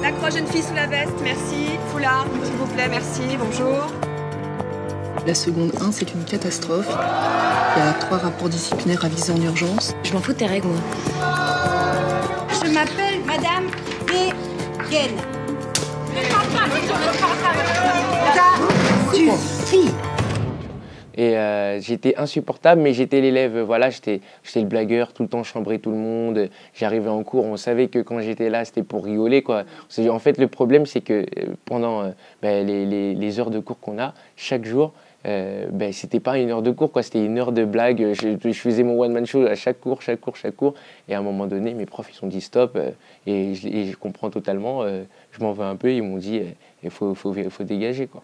La croix jeune fille sous la veste, merci. Foulard, s'il vous plaît, merci, bonjour. La seconde 1, c'est une catastrophe. Il y a 3 rapports disciplinaires avisés en urgence. Je m'en fous de tes règles, moi. Je m'appelle Madame Guégen. Ça suffit. Et j'étais insupportable, mais j'étais l'élève, voilà, j'étais le blagueur, tout le temps chambrer tout le monde. J'arrivais en cours, on savait que quand j'étais là, c'était pour rigoler, quoi. En fait, le problème, c'est que pendant les heures de cours qu'on a, chaque jour, c'était pas une heure de cours, quoi, c'était une heure de blague. Je faisais mon one-man show à chaque cours. Et à un moment donné, mes profs, ils ont dit stop, et je comprends totalement. Je m'en veux un peu, ils m'ont dit il faut dégager, quoi.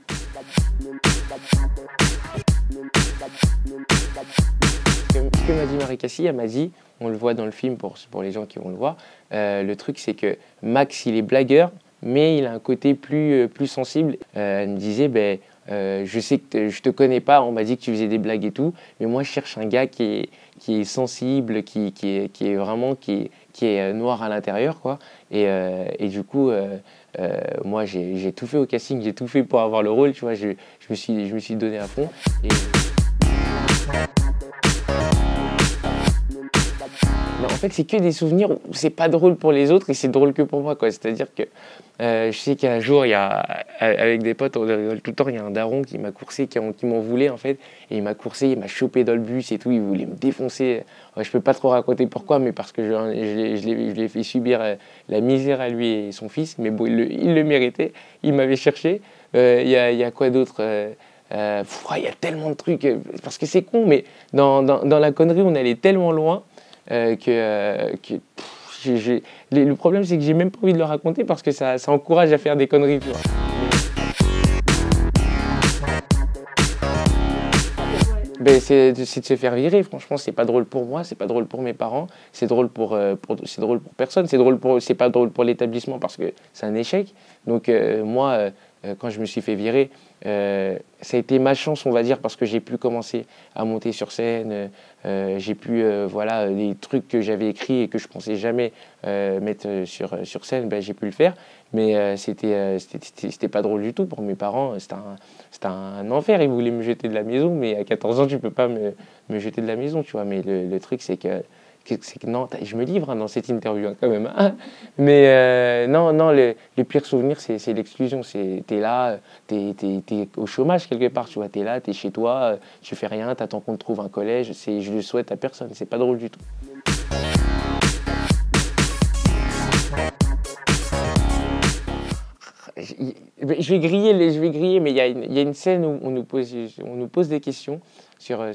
Ce que m'a dit Marie Cassie, elle m'a dit, on le voit dans le film pour les gens qui vont le voir, le truc c'est que Max il est blagueur, mais il a un côté plus sensible. Elle me disait, je sais que je te connais pas, on m'a dit que tu faisais des blagues et tout, mais moi je cherche un gars qui est sensible, qui est vraiment noir à l'intérieur, quoi. Et du coup, moi j'ai tout fait au casting, j'ai tout fait pour avoir le rôle, tu vois, je me suis donné à fond. En fait, c'est que des souvenirs où c'est pas drôle pour les autres et c'est drôle que pour moi, quoi. C'est-à-dire que je sais qu'un jour, avec des potes, on rigole tout le temps, il y a un daron qui m'a coursé, qui m'en voulait en fait. Et il m'a coursé, il m'a chopé dans le bus et tout, il voulait me défoncer. Je peux pas trop raconter pourquoi, mais parce que je l'ai fait subir la misère à lui et son fils. Mais bon, il le méritait, il m'avait cherché. Il y a quoi d'autre il y a tellement de trucs, parce que c'est con, mais dans la connerie, on allait tellement loin. Le problème c'est que j'ai même pas envie de le raconter parce que ça encourage à faire des conneries, tu vois. C'est de se faire virer, franchement c'est pas drôle pour moi, c'est pas drôle pour mes parents, c'est drôle pour personne, c'est pas drôle pour l'établissement parce que c'est un échec. Donc moi quand je me suis fait virer, ça a été ma chance, on va dire, parce que j'ai pu commencer à monter sur scène, j'ai pu, les trucs que j'avais écrits et que je pensais jamais mettre sur scène, j'ai pu le faire. Mais c'était pas drôle du tout pour mes parents, c'était un enfer, ils voulaient me jeter de la maison, mais à 14 ans, tu peux pas me jeter de la maison, tu vois. Mais le truc, c'est que non, je me livre dans cette interview quand même. Mais non, le pire souvenir, c'est l'exclusion. T'es là, t'es au chômage quelque part, tu vois. T'es là, t'es chez toi, tu fais rien, t'attends qu'on te trouve un collège. Je le souhaite à personne, c'est pas drôle du tout. Je vais griller, mais il y a une scène où on nous pose des questions sur la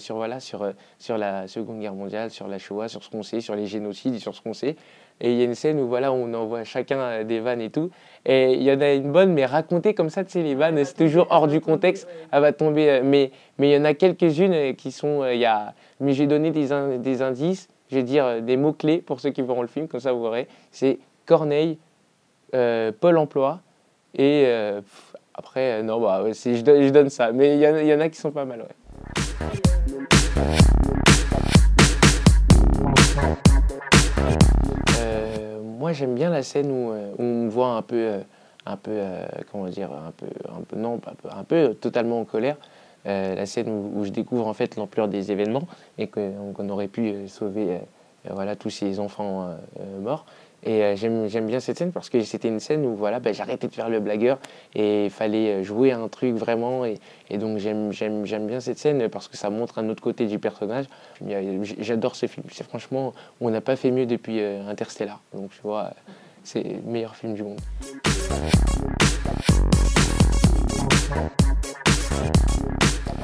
Seconde Guerre mondiale, sur la Shoah, sur ce qu'on sait, sur les génocides, sur ce qu'on sait. Et il y a une scène où on envoie chacun des vannes et tout. Et il y en a une bonne, mais racontée comme ça, tu sais, les vannes, c'est toujours hors du contexte. Elle va tomber. Mais il y en a quelques-unes qui sont. Mais j'ai donné des indices, je vais dire des mots-clés pour ceux qui verront le film, comme ça vous verrez. C'est Corneille, Pôle emploi. Et après, non, je donne ça. Mais il y en a qui sont pas mal, ouais. Moi, j'aime bien la scène où on me voit un peu totalement en colère. La scène où je découvre en fait l'ampleur des événements et qu'on aurait pu sauver tous ces enfants morts. Et j'aime bien cette scène parce que c'était une scène où j'arrêtais de faire le blagueur et il fallait jouer un truc vraiment. Et donc j'aime bien cette scène parce que ça montre un autre côté du personnage. J'adore ce film. C'est franchement, on n'a pas fait mieux depuis Interstellar. Donc tu vois, c'est le meilleur film du monde.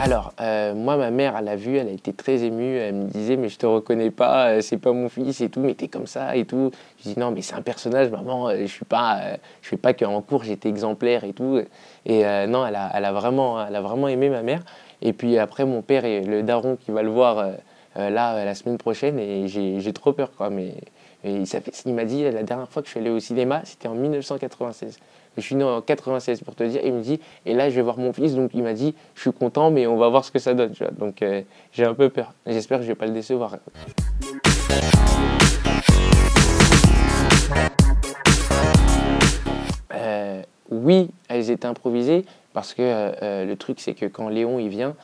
Alors, moi, ma mère, elle l'a vu, elle a été très émue, elle me disait « mais je te reconnais pas, c'est pas mon fils et tout, mais t'es comme ça et tout ». Je dis « non, mais c'est un personnage, maman, je fais pas qu'en cours, j'étais exemplaire et tout ». Et non, elle a vraiment aimé ma mère. Et puis après, mon père est le daron qui va le voir la semaine prochaine et j'ai trop peur, quoi. Mais il m'a dit, la dernière fois que je suis allé au cinéma, c'était en 1996. Je suis né en 96 pour te dire, il me dit, et là je vais voir mon fils, donc il m'a dit, je suis content, mais on va voir ce que ça donne. Tu vois. Donc j'ai un peu peur. J'espère que je vais pas le décevoir. oui, elles étaient improvisées parce que le truc, c'est que quand Léon il vient,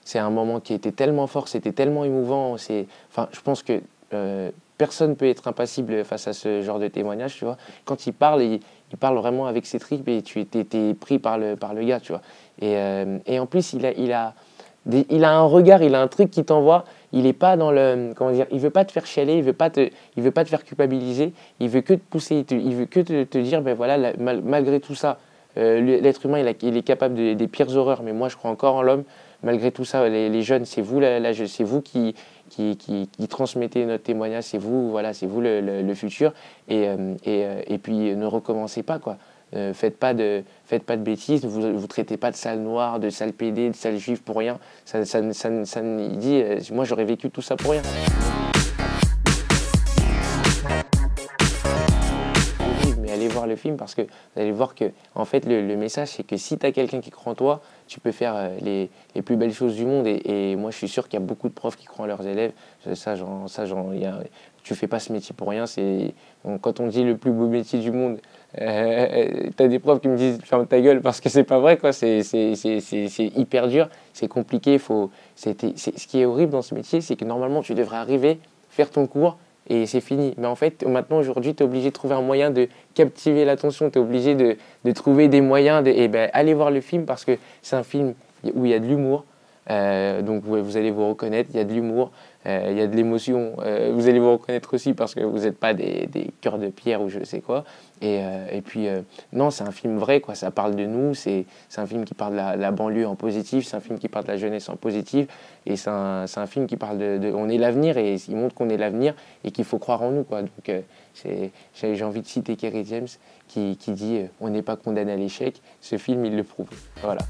c'est un moment qui était tellement fort, c'était tellement émouvant. Enfin, je pense que personne ne peut être impassible face à ce genre de témoignage, tu vois. Quand il parle vraiment avec ses tripes et tu étais pris par le gars, tu vois. Et en plus, il a un regard, il a un truc qui t'envoie. Il est pas dans le, comment dire, il veut pas te faire chialer, il veut pas te faire culpabiliser. Il veut que te pousser, il veut que te dire, ben voilà, malgré tout ça, l'être humain, il est capable des pires horreurs. Mais moi, je crois encore en l'homme. Malgré tout ça, les jeunes, c'est vous, c'est vous qui transmettez notre témoignage, c'est vous, voilà, c'est vous le futur. Et puis ne recommencez pas, quoi. Faites pas de bêtises, vous traitez pas de sale noir, de sale pédé, de sale juif pour rien. Il dit, moi j'aurais vécu tout ça pour rien. Mais allez voir le film parce que vous allez voir que en fait le message c'est que si tu as quelqu'un qui croit en toi, tu peux faire les plus belles choses du monde. Et moi je suis sûr qu'il y a beaucoup de profs qui croient en leurs élèves. Tu fais pas ce métier pour rien. Quand on dit le plus beau métier du monde, t'as des profs qui me disent ferme ta gueule parce que c'est pas vrai, quoi. C'est hyper dur, c'est compliqué. Ce qui est horrible dans ce métier, c'est que normalement tu devrais arriver, faire ton cours et c'est fini. Mais en fait, maintenant, aujourd'hui, tu es obligé de trouver un moyen de captiver l'attention, tu es obligé de trouver des moyens. Allez voir le film parce que c'est un film où il y a de l'humour. Donc vous allez vous reconnaître, il y a de l'humour, il y a de l'émotion. Vous allez vous reconnaître aussi parce que vous n'êtes pas des cœurs de pierre ou je sais quoi. Et puis, non, c'est un film vrai, quoi. Ça parle de nous, c'est un film qui parle de la banlieue en positif, c'est un film qui parle de la jeunesse en positif, et c'est un film qui parle on est l'avenir, et il montre qu'on est l'avenir et qu'il faut croire en nous, quoi. Donc j'ai envie de citer Kerry James qui dit on n'est pas condamné à l'échec. Ce film, il le prouve. Voilà.